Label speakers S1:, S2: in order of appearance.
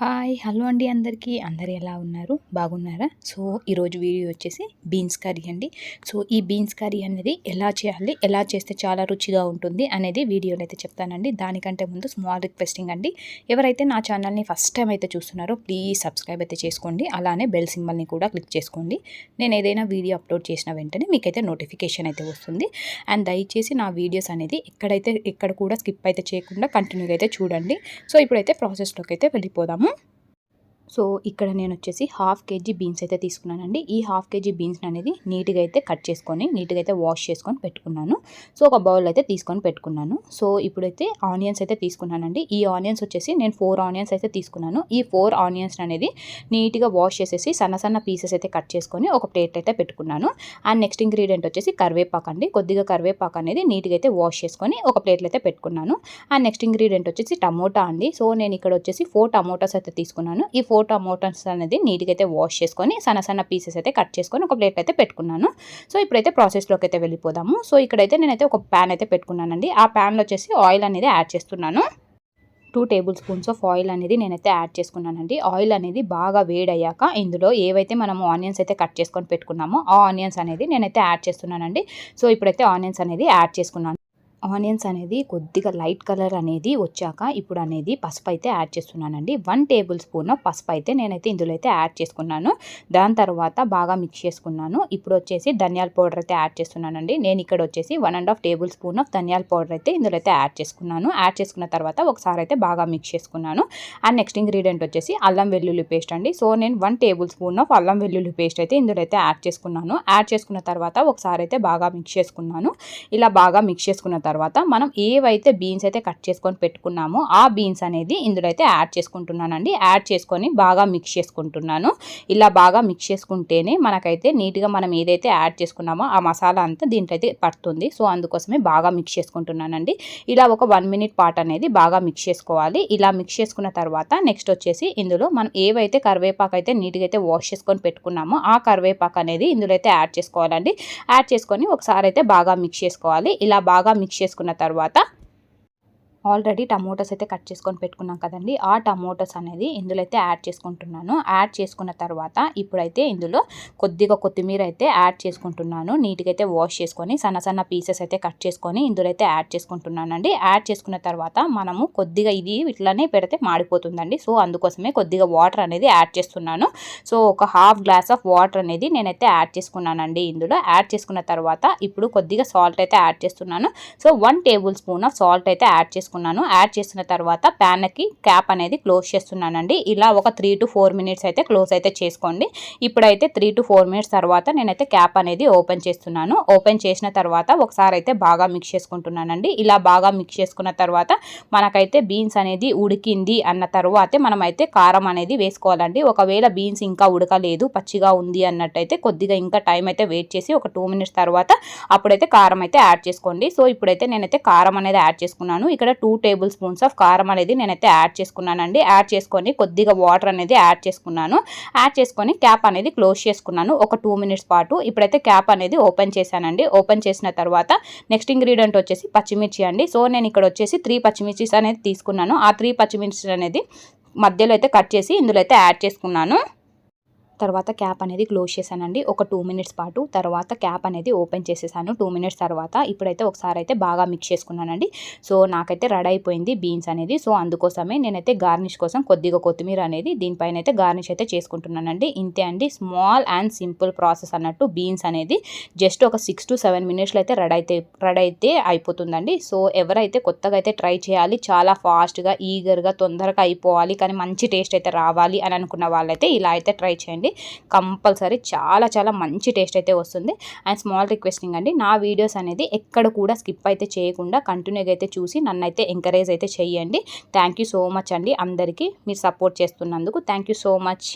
S1: Hi hello అండి అందరికీ అందరు ఎలా ఉన్నారు బాగున్నారా? సో ఈరోజు వీడియో వచ్చేసి బీన్స్ కర్రీ అండి. సో ఈ బీన్స్ కర్రీ అనేది ఎలా చేయాలి, ఎలా చేస్తే చాలా రుచిగా ఉంటుంది అనేది వీడియోలో అయితే చెప్తానండి. దానికంటే ముందు స్మాల్ రిక్వెస్టింగ్ అండి, ఎవరైతే నా ఛానల్ని ఫస్ట్ టైం అయితే చూస్తున్నారో ప్లీజ్ సబ్స్క్రైబ్ అయితే చేసుకోండి. అలానే బెల్ సింబల్ని కూడా క్లిక్ చేసుకోండి. నేను ఏదైనా వీడియో అప్లోడ్ చేసిన వెంటనే మీకైతే నోటిఫికేషన్ అయితే వస్తుంది. అండ్ దయచేసి నా వీడియోస్ అనేది ఎక్కడ కూడా స్కిప్ అయితే చేయకుండా కంటిన్యూగా అయితే చూడండి. సో ఇప్పుడైతే ప్రాసెస్లోకి అయితే వెళ్ళిపోదాము. సో ఇక్కడ నేను వచ్చేసి హాఫ్ కేజీ బీన్స్ అయితే తీసుకున్నానండి. ఈ హాఫ్ కేజీ బీన్స్ అనేది నీట్గా అయితే కట్ చేసుకొని నీట్గా అయితే వాష్ చేసుకొని పెట్టుకున్నాను. సో ఒక బౌల్ అయితే తీసుకొని పెట్టుకున్నాను. సో ఇప్పుడైతే ఆనియన్స్ అయితే తీసుకున్నానండి. ఈ ఆనియన్స్ వచ్చేసి నేను 4 ఆనియన్స్ అయితే తీసుకున్నాను. ఈ 4 ఆనియన్స్ అనేది నీట్గా వాష్ చేసేసి సన్న సన్న పీసెస్ అయితే కట్ చేసుకొని ఒక ప్లేట్ అయితే పెట్టుకున్నాను. అండ్ నెక్స్ట్ ఇంగ్రీడియంట్ వచ్చేసి కరివేపాకు అండి. కొద్దిగా కరివేపాకు అనేది నీట్గా అయితే వాష్ చేసుకొని ఒక ప్లేట్లో అయితే పెట్టుకున్నాను. అండ్ నెక్స్ట్ ఇంగ్రీడియంట్ వచ్చేసి టమోటా అండి. సో నేను ఇక్కడ వచ్చేసి 4 టమోటాస్ అయితే తీసుకున్నాను. ఈ 4 టమోటాస్ అనేది నీట్గా అయితే వాష్ చేసుకొని సన్న సన్న పీసెస్ అయితే కట్ చేసుకొని ఒక ప్లేట్ అయితే పెట్టుకున్నాను. సో ఇప్పుడైతే ప్రాసెస్లోకి అయితే వెళ్ళిపోదాము. సో ఇక్కడైతే నేనైతే ఒక ప్యాన్ అయితే పెట్టుకున్నానండి. ఆ ప్యాన్లో వచ్చేసి ఆయిల్ అనేది యాడ్ చేస్తున్నాను. 2 టేబుల్ స్పూన్స్ ఆఫ్ ఆయిల్ అనేది నేనైతే యాడ్ చేసుకున్నానండి. ఆయిల్ అనేది బాగా వేడయ్యాక ఇందులో ఏవైతే మనము ఆనియన్స్ అయితే కట్ చేసుకొని పెట్టుకున్నామో ఆ ఆనియన్స్ అనేది నేనైతే యాడ్ చేస్తున్నానండి. సో ఇప్పుడైతే ఆనియన్స్ అనేది యాడ్ చేసుకున్నాను. ఆనియన్స్ అనేది కొద్దిగా లైట్ కలర్ అనేది వచ్చాక ఇప్పుడు అనేది పసుపు అయితే యాడ్ చేస్తున్నానండి. 1 టేబుల్ స్పూన్ పసుపు అయితే నేనైతే ఇందులో అయితే యాడ్ చేసుకున్నాను. దాని తర్వాత బాగా మిక్స్ చేసుకున్నాను. ఇప్పుడు వచ్చేసి ధనియాల పౌడర్ అయితే యాడ్ చేస్తున్నానండి. నేను ఇక్కడ వచ్చేసి 1.5 టేబుల్ స్పూన్ ఆఫ్ ధనియాల పౌడర్ అయితే ఇందులో అయితే యాడ్ చేసుకున్నాను. యాడ్ చేసుకున్న తర్వాత ఒకసారి అయితే బాగా మిక్స్ చేసుకున్నాను. అండ్ నెక్స్ట్ ఇంగ్రీడియంట్ వచ్చేసి అల్లం వెల్లుల్లి పేస్ట్ అండి. సో నేను 1 టేబుల్ స్పూన్ ఆఫ్ అల్లం వెల్లుల్లి పేస్ట్ అయితే ఇందులో అయితే యాడ్ చేసుకున్నాను. యాడ్ చేసుకున్న తర్వాత ఒకసారి అయితే బాగా మిక్స్ చేసుకున్నాను. ఇలా బాగా మిక్స్ చేసుకున్న తర్వాత మనం ఏవైతే బీన్స్ అయితే కట్ చేసుకొని పెట్టుకున్నామో ఆ బీన్స్ అనేది ఇందులో అయితే యాడ్ చేసుకుంటున్నానండి. యాడ్ చేసుకొని బాగా మిక్స్ చేసుకుంటున్నాను. ఇలా బాగా మిక్స్ చేసుకుంటేనే మనకైతే నీట్గా మనం ఏదైతే యాడ్ చేసుకున్నామో ఆ మసాలా అంతా దీంట్లో అయితే పడుతుంది. సో అందుకోసమే బాగా మిక్స్ చేసుకుంటున్నానండి. ఇలా ఒక 1 మినిట్ పాటు అనేది బాగా మిక్స్ చేసుకోవాలి. ఇలా మిక్స్ చేసుకున్న తర్వాత నెక్స్ట్ వచ్చేసి ఇందులో మనం ఏవైతే కరివేపాకు అయితే నీట్గా అయితే వాష్ చేసుకొని పెట్టుకున్నామో ఆ కరివేపాకు అనేది ఇందులో అయితే యాడ్ చేసుకోవాలండి. యాడ్ చేసుకొని ఒకసారి అయితే బాగా మిక్స్ చేసుకోవాలి. ఇలా బాగా మిక్స్ చేసుకున్న తర్వాత ఆల్రెడీ టమోటాస్ అయితే కట్ చేసుకొని పెట్టుకున్నాం కదండి. ఆ టమోటాస్ అనేది ఇందులో అయితే యాడ్ చేసుకుంటున్నాను. యాడ్ చేసుకున్న తర్వాత ఇప్పుడైతే ఇందులో కొద్దిగా కొత్తిమీర అయితే యాడ్ చేసుకుంటున్నాను. నీట్గా అయితే వాష్ చేసుకొని సన్న సన్న పీసెస్ అయితే కట్ చేసుకొని ఇందులో అయితే యాడ్ చేసుకుంటున్నానండి. యాడ్ చేసుకున్న తర్వాత మనము కొద్దిగా ఇది ఇట్లానే పెడితే మాడిపోతుందండి. సో అందుకోసమే కొద్దిగా వాటర్ అనేది యాడ్ చేస్తున్నాను. సో ఒక హాఫ్ గ్లాస్ ఆఫ్ వాటర్ అనేది నేనైతే యాడ్ చేసుకున్నానండి. ఇందులో యాడ్ చేసుకున్న తర్వాత ఇప్పుడు కొద్దిగా సాల్ట్ అయితే యాడ్ చేస్తున్నాను. So 1 table spoon of salt అయితే యాడ్ చేసుకున్నాను. యాడ్ చేసిన తర్వాత ప్యాన్కి క్యాప్ అనేది క్లోజ్ చేస్తున్నానండి. ఇలా ఒక 3 to 4 మినిట్స్ అయితే క్లోజ్ అయితే చేసుకోండి. ఇప్పుడైతే 3 to 4 మినిట్స్ తర్వాత నేనైతే క్యాప్ అనేది ఓపెన్ చేస్తున్నాను. ఓపెన్ చేసిన తర్వాత ఒకసారి అయితే బాగా మిక్స్ చేసుకుంటున్నానండి. ఇలా బాగా మిక్స్ చేసుకున్న తర్వాత మనకైతే బీన్స్ అనేది ఉడికింది అన్న తర్వాతే మనమైతే కారం అనేది వేసుకోవాలండి. ఒకవేళ బీన్స్ ఇంకా ఉడకలేదు పచ్చిగా ఉంది అన్నట్టయితే కొద్దిగా ఇంకా టైం అయితే వెయిట్ చేసి ఒక 2 మినిట్స్ తర్వాత అప్పుడైతే కారం అయితే యాడ్ చేసుకోండి. సో ఇప్పుడైతే నేనైతే కారం అనేది యాడ్ చేసుకున్నాను. ఇక్కడ 2 టేబుల్ స్పూన్స్ ఆఫ్ కారం అనేది నేనైతే యాడ్ చేసుకున్నానండి. యాడ్ చేసుకొని కొద్దిగా వాటర్ అనేది యాడ్ చేసుకున్నాను. యాడ్ చేసుకొని క్యాప్ అనేది క్లోజ్ చేసుకున్నాను ఒక 2 మినిట్స్ పాటు. ఇప్పుడైతే క్యాప్ అనేది ఓపెన్ చేశానండి. ఓపెన్ చేసిన తర్వాత నెక్స్ట్ ఇంగ్రీడియంట్ వచ్చేసి పచ్చిమిర్చి అండి. సో నేను ఇక్కడ వచ్చేసి 3 పచ్చిమిర్చిస్ అనేది తీసుకున్నాను. ఆ 3 పచ్చిమిర్చి అనేది మధ్యలో అయితే కట్ చేసి ఇందులో అయితే యాడ్ చేసుకున్నాను. తర్వాత క్యాప్ అనేది క్లోజ్ చేశానండి ఒక 2 మినిట్స్ పాటు. తర్వాత క్యాప్ అనేది ఓపెన్ చేసేసాను 2 మినిట్స్ తర్వాత. ఇప్పుడైతే ఒకసారి అయితే బాగా మిక్స్ చేసుకున్నానండి. సో నాకైతే రెడీ అయిపోయింది బీన్స్ అనేది. సో అందుకోసమే నేనైతే గార్నిష్ కోసం కొద్దిగా కొత్తిమీర అనేది దీనిపైన అయితే గార్నిష్ అయితే చేసుకుంటున్నానండి. ఇంతే అండి, స్మాల్ అండ్ సింపుల్ ప్రాసెస్ అన్నట్టు. బీన్స్ అనేది జస్ట్ ఒక 6 to 7 మినిట్స్లో అయితే రెడీ అయితే అయిపోతుందండి. సో ఎవరైతే కొత్తగా అయితే ట్రై చేయాలి, చాలా ఫాస్ట్గా ఈగర్గా తొందరగా అయిపోవాలి కానీ మంచి టేస్ట్ అయితే రావాలి అని అనుకున్న వాళ్ళైతే ఇలా అయితే ట్రై చేయండి. కంపల్సరీ చాలా చాలా మంచి టేస్ట్ అయితే వస్తుంది. అండ్ స్మాల్ రిక్వెస్టింగ్ అండి, నా వీడియోస్ అనేది ఎక్కడ కూడా స్కిప్ అయితే చేయకుండా కంటిన్యూగా అయితే చూసి నన్ను అయితే ఎంకరేజ్ అయితే చేయండి. థ్యాంక్ యూ సో మచ్ అండి అందరికీ మీరు సపోర్ట్ చేస్తున్నందుకు. Thank you so much.